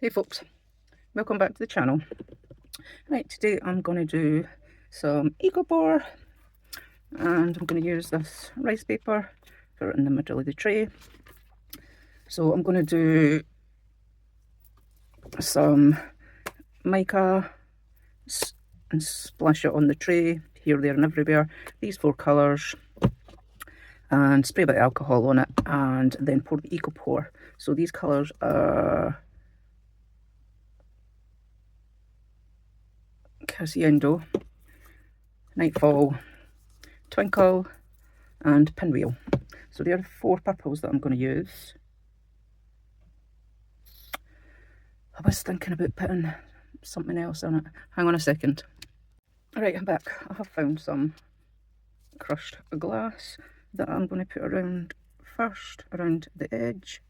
Hey folks, welcome back to the channel. Right, today I'm going to do some Decoupage, and I'm going to use this rice paper for it in the middle of the tray. So I'm going to do some mica and splash it on the tray, here, there and everywhere, these 4 colours, and spray a bit of alcohol on it, and then pour the Decoupage. So these colours are Casiendo, Nightfall, Twinkle and Pinwheel. So there are 4 purples that I'm going to use. I was thinking about putting something else on it. Hang on a second. Alright, I'm back. I have found some crushed glass that I'm going to put around first, around the edge.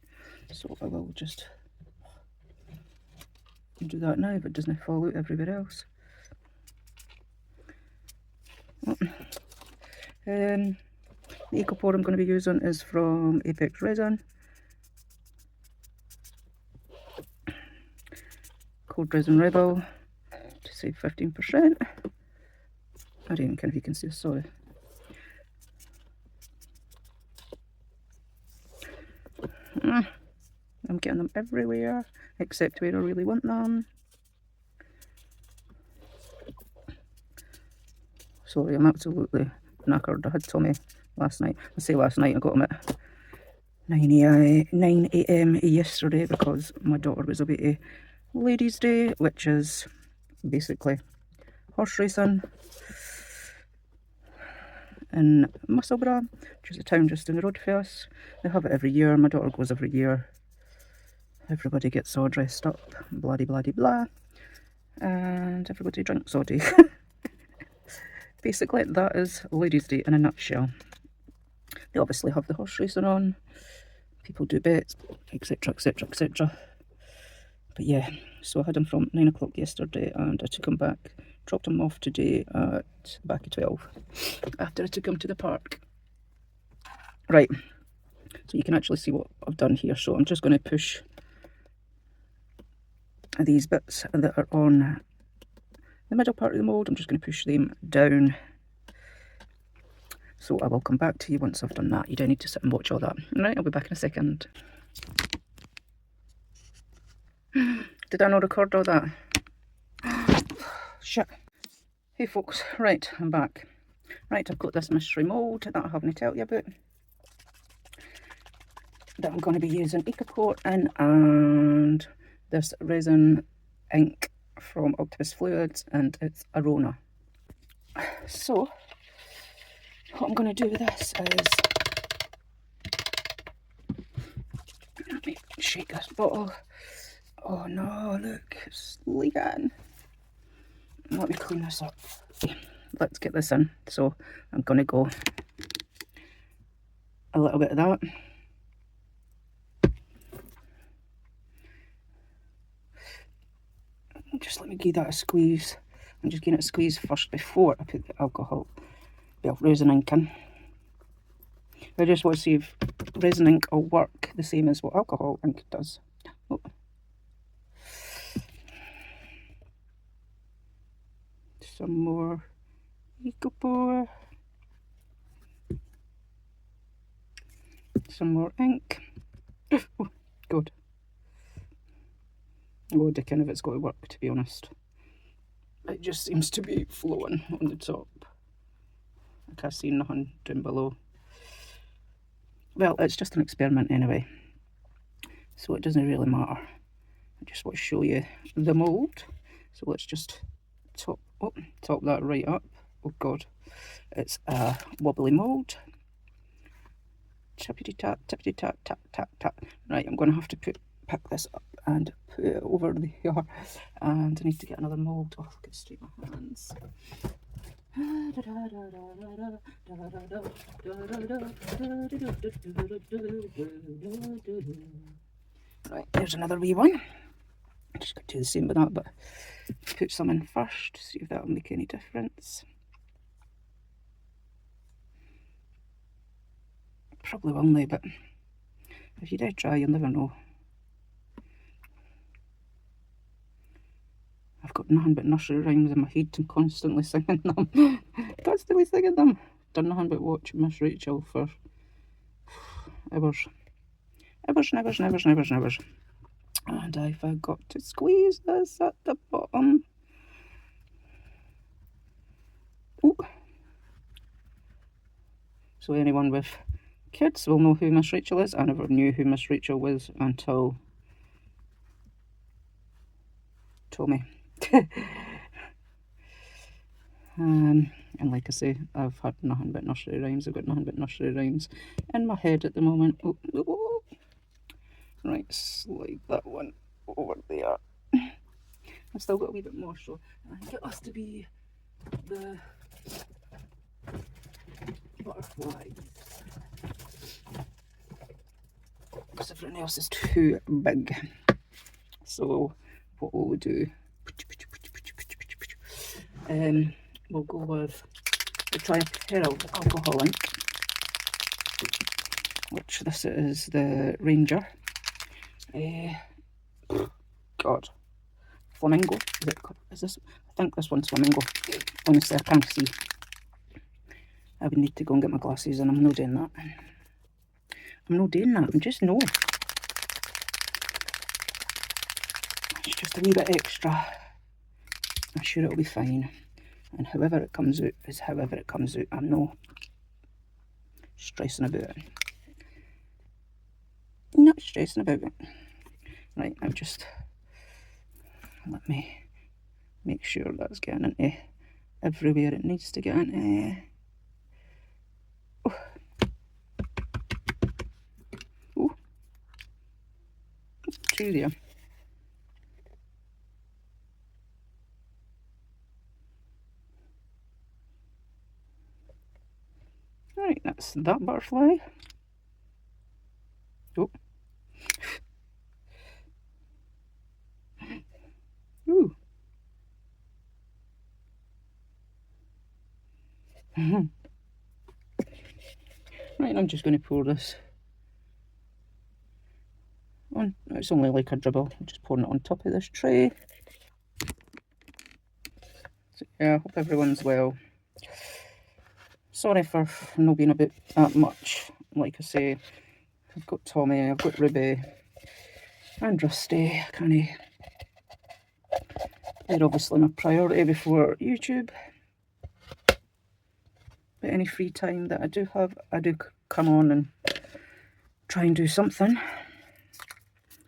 So I will just do that now if it doesn't fall out everywhere else. The Decoupage I'm going to be using is from Apex Resin. Cold Resin Rebel to save 15%. I don't even care if you can see, sorry. I'm getting them everywhere, except where I really want them. Sorry, I'm absolutely knackered. I had Tommy last night. I say last night, I got him at 9 AM yesterday because my daughter was away to Ladies' Day, which is basically horse racing in Musselburgh, which is a town just in the road for us. They have it every year. My daughter goes every year. Everybody gets all dressed up, blah de blah de blah, and everybody drinks all day. Basically, that is Ladies' Day in a nutshell. They obviously have the horse racing on, people do bets, etc, etc, etc. But yeah, so I had him from 9 o'clock yesterday, and I took him back, dropped him off today at back at 12, after I took him to the park. Right, so you can actually see what I've done here. So I'm just going to push these bits that are on the middle part of the mould, I'm just going to push them down. So I will come back to you once I've done that. You don't need to sit and watch all that. Right, I'll be back in a second. Did I not record all that? Shit. Hey folks, right, I'm back. Right, I've got this mystery mould that I haven't told you about, that I'm going to be using Decoupage in, and this resin ink from Octopus Fluids, and it's Arona. So what I'm going to do with this is, let me shake this bottle. Oh no, look, it's leaking. Let me clean this up. Let's get this in. So I'm going to go a little bit of that. Just let me give that a squeeze. I'm just getting it a squeeze first before I put the alcohol, resin ink in. I just want to see if resin ink will work the same as what alcohol ink does. Oh. Some more Decoupage. Some more ink. Oh, good. Oh, dickin' if it's got to work, to be honest. It just seems to be flowing on the top. I can't see nothing down below. Well, it's just an experiment anyway, so it doesn't really matter. I just want to show you the mould. So let's just top that right up. Oh god, it's a wobbly mould. Tippity tap, tippity tap, tap, tap, tap. Right, I'm going to have to pick this up and put it over there, and I need to get another mould. Oh, look at straight my hands. Right, there's another wee one. I just got to do the same with that, but put some in first, see if that'll make any difference. Probably won't, but if you do try, you'll never know. got nothing but nursery rhymes in my head and constantly singing them. Constantly singing them. Done nothing but watch Miss Rachel for hours. Hours and hours and hours and hours and hours. And I forgot to squeeze this at the bottom. Ooh. So anyone with kids will know who Miss Rachel is. I never knew who Miss Rachel was until Tommy. And like I say, I've had nothing but nursery rhymes. I've got nothing but nursery rhymes in my head at the moment. Oh, oh. Right, slide that one over there. I've still got a wee bit more, so I think it has to be the butterflies, because everything else is too big. So what will we do? We'll go with the Tri-Pearl alcohol ink, which this is the Ranger. God, Flamingo. Is this? I think this one's Flamingo. Honestly, I can't see. I would need to go and get my glasses, and I'm not doing that. I'm not doing that. I'm just no. It's just a wee bit extra. I'm sure it'll be fine. And however it comes out is however it comes out. I'm not stressing about it. Not stressing about it. Right, now just let me make sure that's getting into everywhere it needs to get into. Oh. Oh. Two there. Right, that's that butterfly. Oh. Ooh. Right, I'm just going to pour this on. It's only like a dribble. I'm just pouring it on top of this tray. So, yeah, I hope everyone's well. Sorry for not being about that much. Like I say, I've got Tommy, I've got Ruby, and Rusty. They're obviously my priority before YouTube. But any free time that I do have, I do come on and try and do something.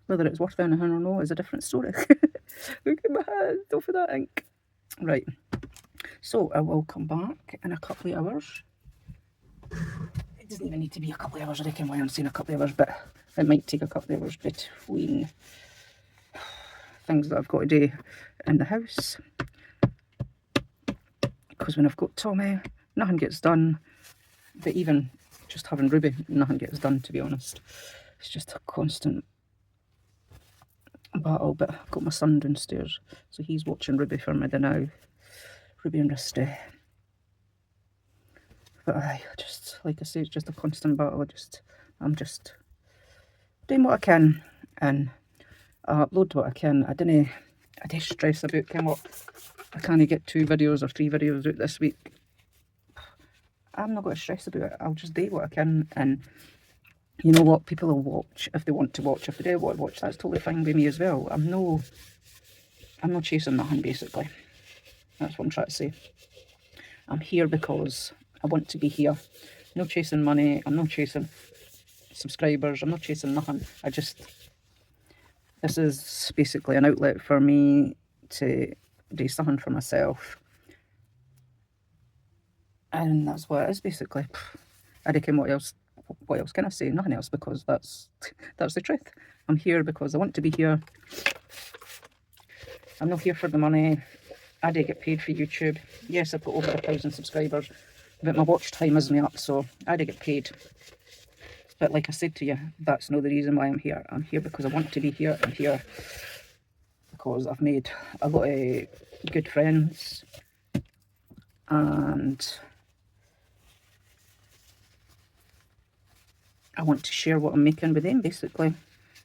Whether it's worth anything or not is a different story. Look at my hands, off of that ink. Right, so I will come back in a couple of hours. It doesn't even need to be a couple of hours, I reckon, why I'm saying a couple of hours, but it might take a couple of hours between things that I've got to do in the house. Because when I've got Tommy, nothing gets done. But even just having Ruby, nothing gets done, to be honest. It's just a constant battle. But I've got my son downstairs, so he's watching Ruby for me now. Ruby and Rusty. But I just, like I say, it's just a constant battle. I'm just doing what I can, and I upload what I can. I don't stress about what I can't get 2 videos or 3 videos out this week. I'm not going to stress about it. I'll just do what I can, and you know what? People will watch if they want to watch. If they don't want to watch, that's totally fine with me as well. I'm not chasing nothing, basically. That's what I'm trying to say. I'm here because I want to be here. I'm not chasing money. I'm not chasing subscribers. I'm not chasing nothing. This is basically an outlet for me to do something for myself. And that's what it is, basically. I reckon what else can I say? Nothing else, because that's the truth. I'm here because I want to be here. I'm not here for the money. I do get paid for YouTube. Yes, I've got over 1,000 subscribers, but my watch time isn't up, so I do get paid. But like I said to you, that's not the reason why I'm here. I'm here because I want to be here. I'm here because I've made a lot of good friends, and I want to share what I'm making with them, basically,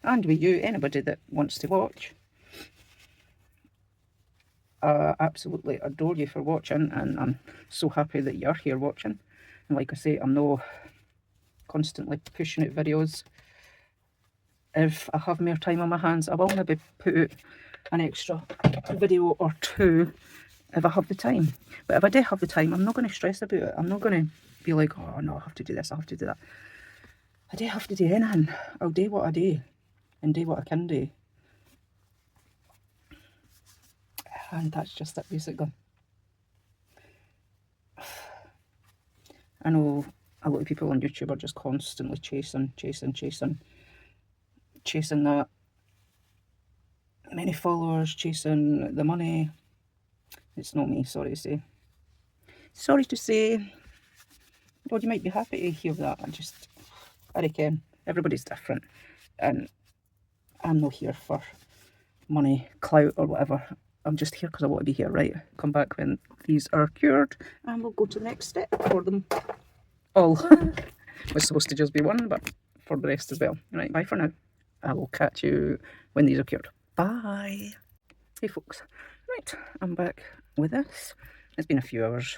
and with you, anybody that wants to watch. I absolutely adore you for watching, and I'm so happy that you're here watching. And like I say, I'm not constantly pushing out videos. If I have more time on my hands, I will maybe put out an extra video or two if I have the time. But if I do have the time, I'm not going to stress about it. I'm not going to be like, oh no, I have to do this, I have to do that. I don't have to do anything. I'll do what I do and do what I can do. And that's just it, basically. I know a lot of people on YouTube are just constantly chasing that many followers, chasing the money. It's not me, sorry to say. Sorry to say. Well, you might be happy to hear that. I reckon everybody's different, and I'm not here for money, clout or whatever. I'm just here because I want to be here, right? Come back when these are cured and we'll go to the next step for them all. It was supposed to just be one, but for the rest as well. Right, bye for now. I will catch you when these are cured. Bye. Hey folks, right, I'm back with this. It's been a few hours.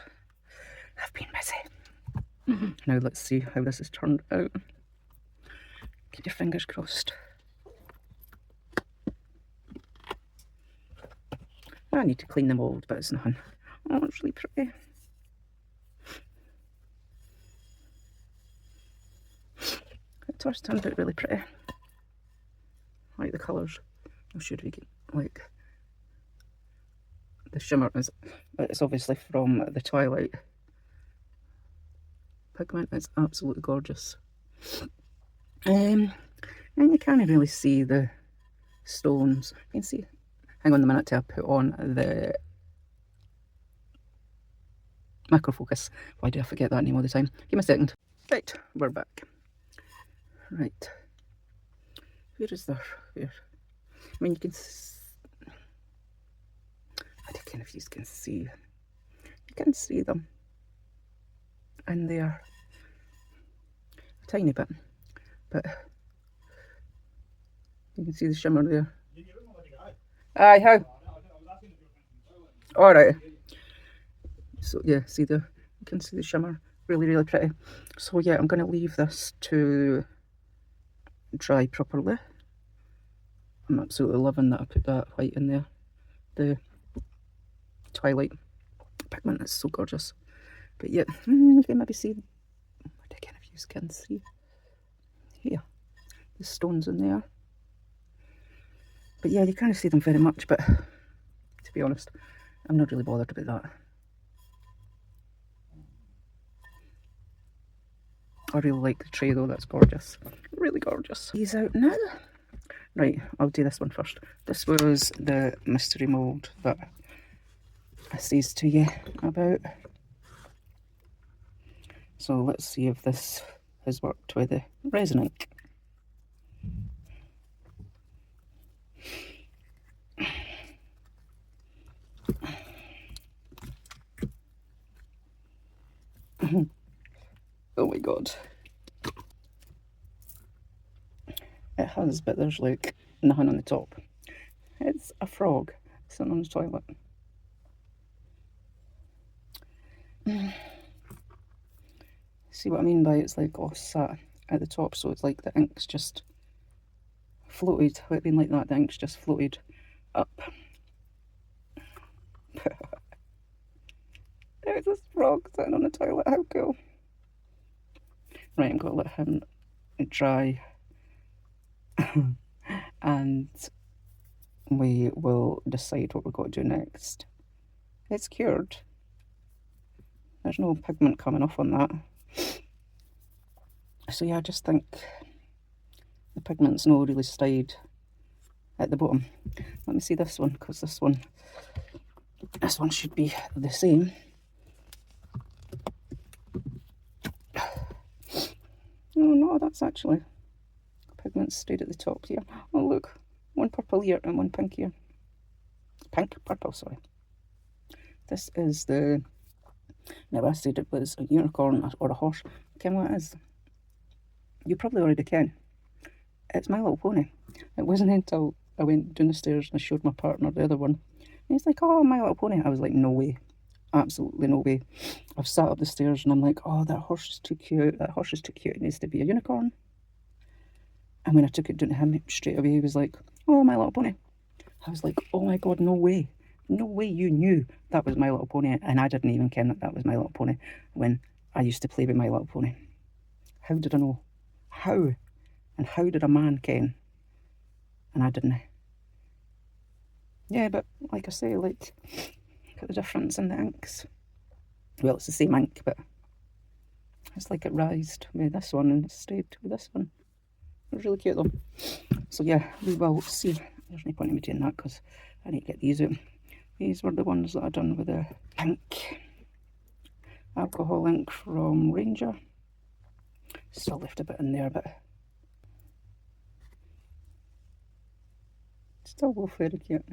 I've been busy. Now let's see how this has turned out. Keep your fingers crossed. I need to clean the mould, but it's nothing. Oh, it's really pretty. It first turned out really pretty. I like the colours. How should we get, like, the shimmer is, it's obviously from the Twilight pigment. It's absolutely gorgeous. And you can't really see the stones. You can see. Hang on a minute till I put on the macro focus. Why do I forget that name all the time? Give me a second. Right, we're back. Right. Where is there? Where? I mean, you can. I don't know if you can see. You can see them in there a tiny bit, but you can see the shimmer there. Aye, how? Alright. So yeah, see you can see the shimmer. Really, really pretty. So yeah, I'm gonna leave this to dry properly. I'm absolutely loving that I put that white in there. The Twilight pigment is so gorgeous. But yeah, you can maybe see, I don't know if you can see here, the stones in there. But yeah, you can't see them very much, but to be honest, I'm not really bothered about that. I really like the tray though, that's gorgeous. Really gorgeous. These out now. Right, I'll do this one first. This was the mystery mould that I says to you about. So let's see if this has worked with the resin ink. Oh my god. It has, but there's like nothing on the top. It's a frog sitting on the toilet. See what I mean by it's like all sat at the top, so it's like the ink's just floated. What I mean like that, the ink's just floated up. There's this frog sitting on the toilet, how cool. Right, I'm going to let him dry and we will decide what we're going to do next. It's cured. There's no pigment coming off on that. So yeah, I just think the pigment's not really stayed at the bottom. Let me see this one, because this one should be the same. Oh no, that's actually, pigment stayed at the top here. Oh look, one purple here and one pink here. Purple, sorry. This is the, now I said it was a unicorn or a horse. Ken what it is? You probably already can. It's My Little Pony. It wasn't until I went down the stairs and I showed my partner the other one he's like, oh, My Little Pony. I was like, no way. Absolutely no way. I've sat up the stairs and I'm like, oh, that horse is too cute. That horse is too cute. It needs to be a unicorn. And when I took it down to him, straight away he was like, oh, My Little Pony. I was like, oh my God, no way. No way you knew that was My Little Pony. And I didn't even ken that that was My Little Pony when I used to play with My Little Pony. How did I know? How? And how did a man ken? And I didn't. Yeah, but like I say, like, look at the difference in the inks. Well, it's the same ink, but it's like it rised with this one and it stayed with this one. It was really cute though. So yeah, we will see. There's no point in me doing that because I need to get these out. These were the ones that I done with the ink. Alcohol ink from Ranger. Still left a bit in there, but still both very cute.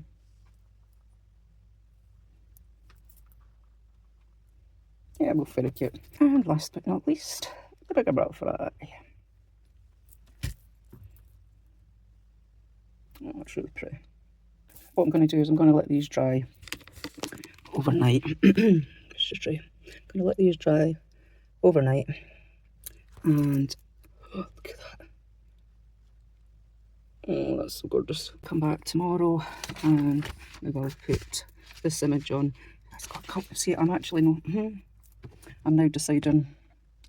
Yeah, both very cute. And last but not least, the bigger butterfly. Oh, it's really pretty. What I'm going to do is I'm going to let these dry overnight. It's just dry. I'm going to let these dry overnight. And oh, look at that. Oh, that's so gorgeous. Come back tomorrow and maybe I'll put this image on. See, I'm actually not. I'm now deciding.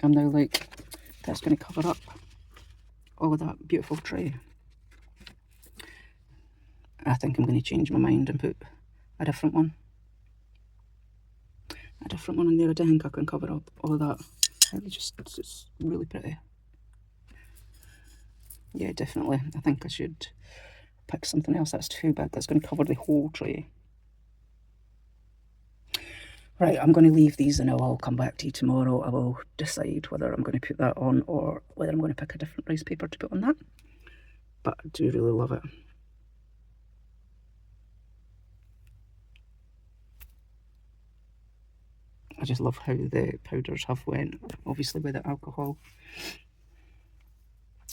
I'm now like, that's going to cover up all of that beautiful tray. I think I'm going to change my mind and put a different one. A different one in there. I don't think I can cover up all of that. It's really pretty. Yeah, definitely. I think I should pick something else that's too big. That's going to cover the whole tray. Right, I'm going to leave these and I will come back to you tomorrow. I will decide whether I'm going to put that on or whether I'm going to pick a different rice paper to put on that. But I do really love it. I just love how the powders have went, obviously with the alcohol.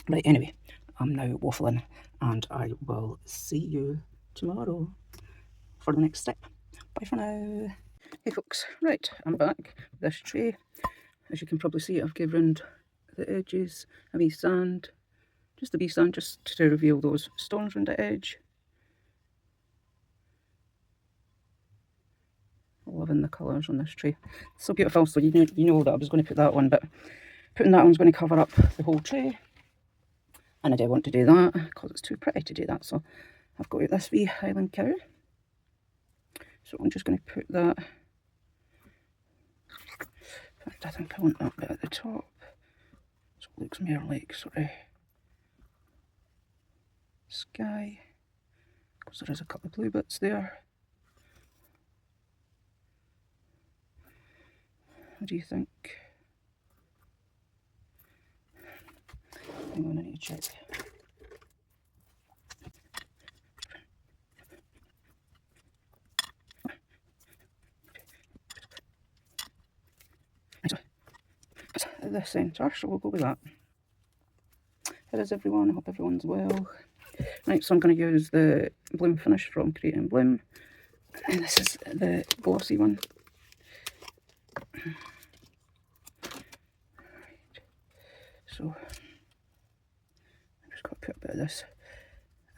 Right, anyway, I'm now waffling and I will see you tomorrow for the next step. Bye for now. Hey folks, right, I'm back with this tray. As you can probably see, I've given round the edges a wee sand, just a wee sand, just to reveal those stones around the edge. Loving the colours on this tray. So beautiful. So you know that I was going to put that on, but putting that on's going to cover up the whole tray. And I don't want to do that because it's too pretty to do that. So I've got this wee Highland cow. So I'm just going to put that. In fact, I think I want that bit at the top. So it looks more like sort of sky. Because there is a couple of blue bits there. What do you think? Hang on, I need to check. At the centre, so we'll go with that. How is everyone? I hope everyone's well. Right, so I'm going to use the bloom finish from Create and Bloom. And this is the glossy one. So I'm just going to put a bit of this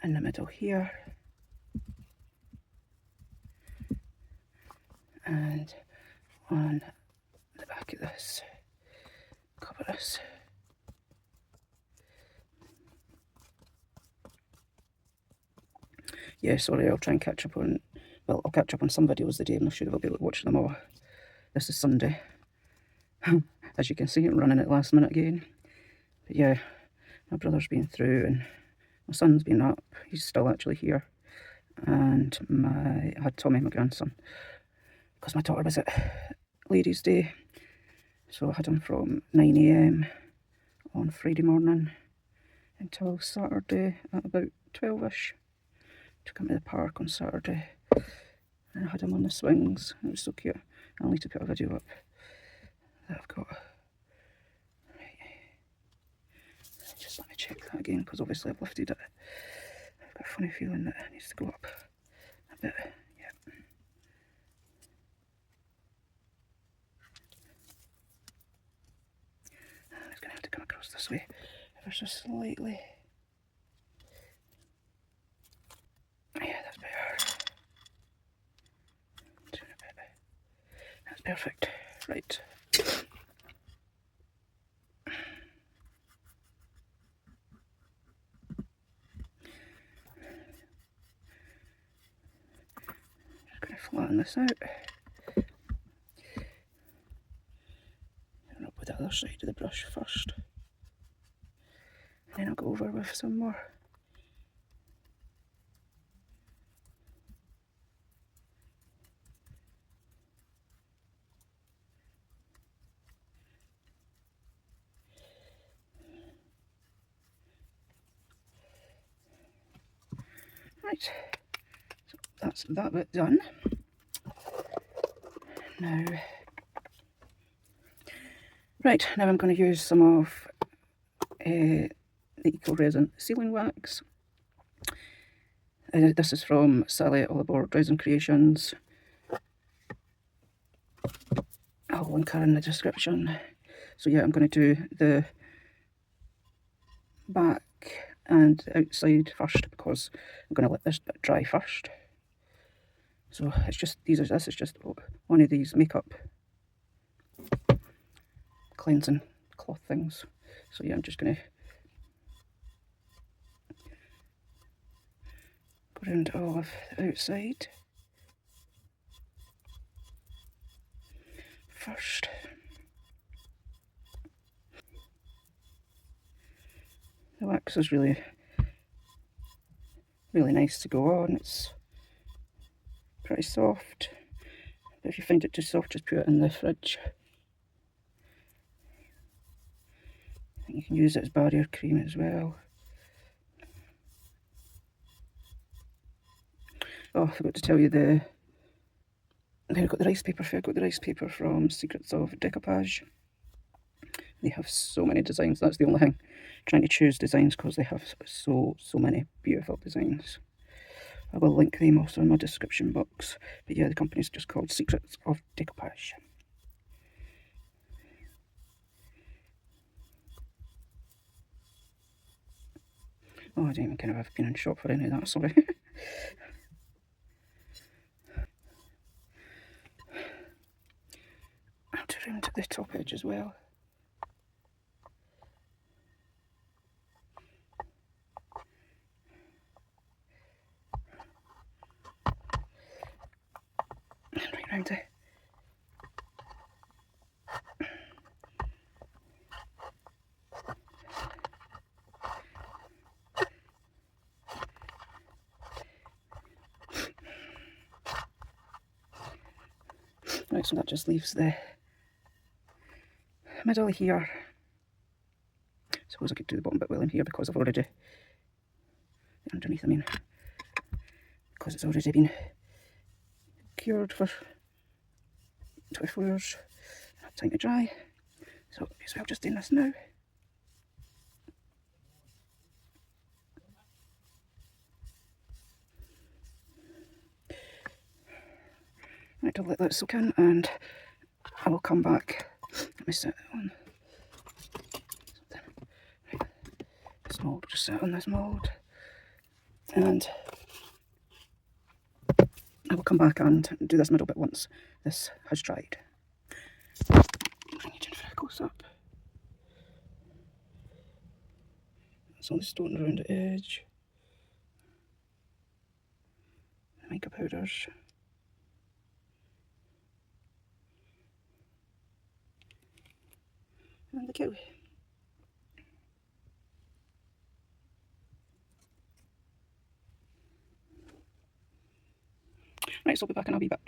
in the middle here. And on the back of this, cover this. Yeah, sorry, I'll try and catch up on, well, I'll catch up on some videos today. I'm not sure if I'll be able to watch them all. This is Sunday. As you can see, I'm running it last minute again. But yeah, my brother's been through and my son's been up. He's still actually here. And I had Tommy, my grandson, because my daughter was at Ladies' Day. So I had him from 9 AM on Friday morning until Saturday at about 12ish. Took him to the park on Saturday and I had him on the swings. It was so cute. I'll need to put a video up that I've got. Right. Just let me check that again because obviously I've lifted it. I've got a funny feeling that it needs to go up a bit. Yeah. goes this way ever so slightly. Yeah, that's better. That's perfect. Right. Just going to flatten this out. And up with the other side of the brush first. And then I'll go over with some more. Right, so that's that bit done. Now, right, now I'm going to use some of the Eco Resin Sealing Wax. This is from Sally Oliver Resin Creations. I'll link her in the description. So yeah, I'm going to do the back and outside first because I'm going to let this bit dry first. So it's just this is just one of these makeup cleansing cloth things. So yeah, I'm just going to go around all of the outside first. The wax is really nice to go on. It's pretty soft, but if you find it too soft, just put it in the fridge. And you can use it as barrier cream as well. Oh, I forgot to tell you then I've got the rice paper. I've got the rice paper from Secrets of Decoupage. They have so many designs. That's the only thing. Trying to choose designs because they have so many beautiful designs. I will link them also in my description box. But yeah, the company's just called Secrets of Decoupage. Oh, I didn't even have been in shop for any of that, sorry. I'll do round to the top edge as well. And right round there. Right, so that just leaves the middle here. Suppose I could do the bottom bit well in here because I've already, underneath I mean, because it's already been cured for 24 hours. Time to dry. So may as well just do this now. Right, I'll let that soak in and I will come back. Let me set it on something. Right. This mould, just set on this mould. And I will come back and do this middle bit once this has dried. Bring it in for a close up. It's only stone around the edge. Mica powders. And the cow. Right, so I'll be back in a wee bit.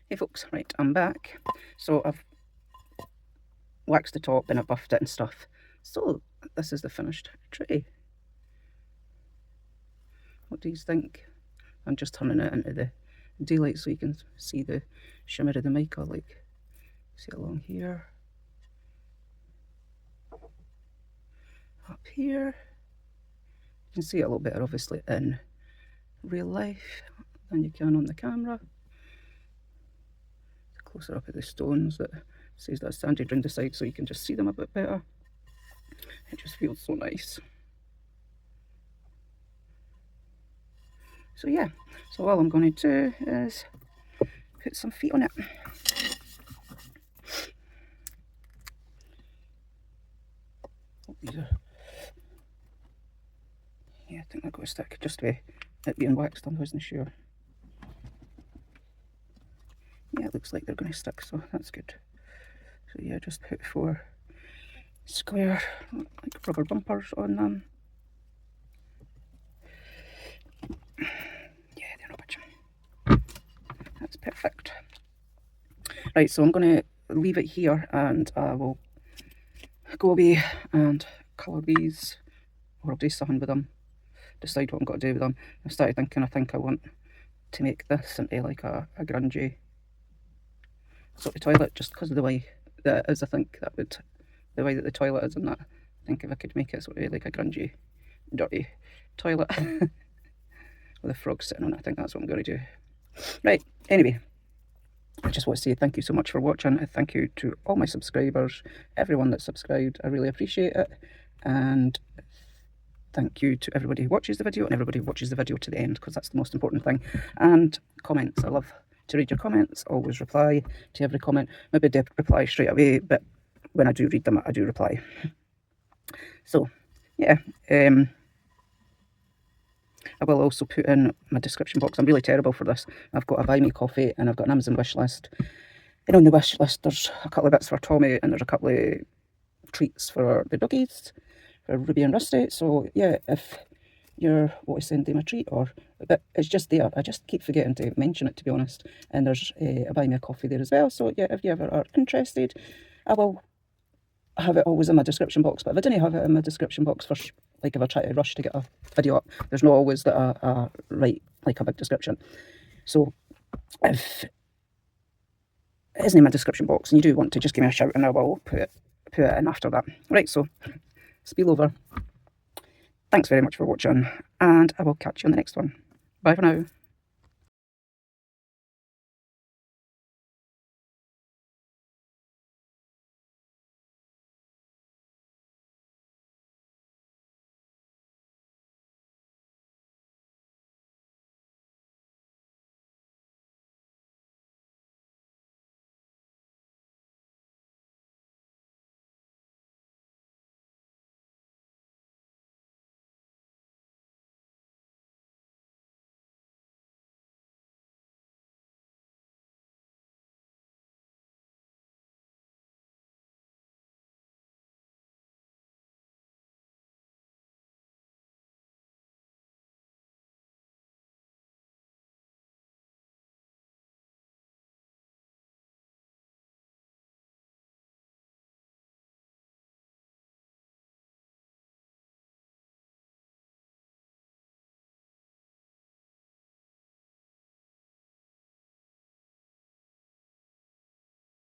Hey folks, right, I'm back. So I've waxed the top and I've buffed it and stuff. So this is the finished tray. What do you think? I'm just turning it into the daylight so you can see the shimmer of the mica, like, see along here. Up here. You can see it a little better obviously in real life than you can on the camera. Closer up at the stones that says that's sanded around the side so you can just see them a bit better. It just feels so nice. So yeah, so all I'm going to do is put some feet on it. Yeah, I think they're going to stick just with it being waxed. I wasn't sure. Yeah, it looks like they're going to stick, so that's good. So yeah, just put 4 square like rubber bumpers on them. Yeah, they're not budging. That's perfect. Right, so I'm going to leave it here and I will go away and colour these, or I'll do something with them, decide what I'm going to do with them. I started thinking, I think I want to make this into like a grungy sort of toilet, just because of the way that it is. I think that would, the way that the toilet is and that, I think if I could make it sort of like a grungy, dirty toilet with a frog sitting on it, I think that's what I'm going to do. Right, anyway, I just want to say thank you so much for watching. Thank you to all my subscribers, everyone that's subscribed. I really appreciate it. And thank you to everybody who watches the video and everybody who watches the video to the end, because that's the most important thing. And comments, I love to read your comments, always reply to every comment. Maybe I don't reply straight away, but when I do read them, I do reply. So yeah, I will also put in my description box. I'm really terrible for this. I've got a buy me coffee and I've got an Amazon wish list. And on the wish list there's a couple of bits for Tommy and there's a couple of treats for the doggies, for Ruby and Rusty. So yeah, if you want to send them a treat, or but it's just there, I just keep forgetting to mention it, to be honest. And there's a buy me a coffee there as well. So yeah, if you ever are interested, I will have it always in my description box. But if I didn't have it in my description box for like if I try to rush to get a video up, there's not always that I write like a big description. So if it isn't in my description box and you do want to, just give me a shout and I will put it in after that. Right, so spiel over. Thanks very much for watching and I will catch you on the next one. Bye for now.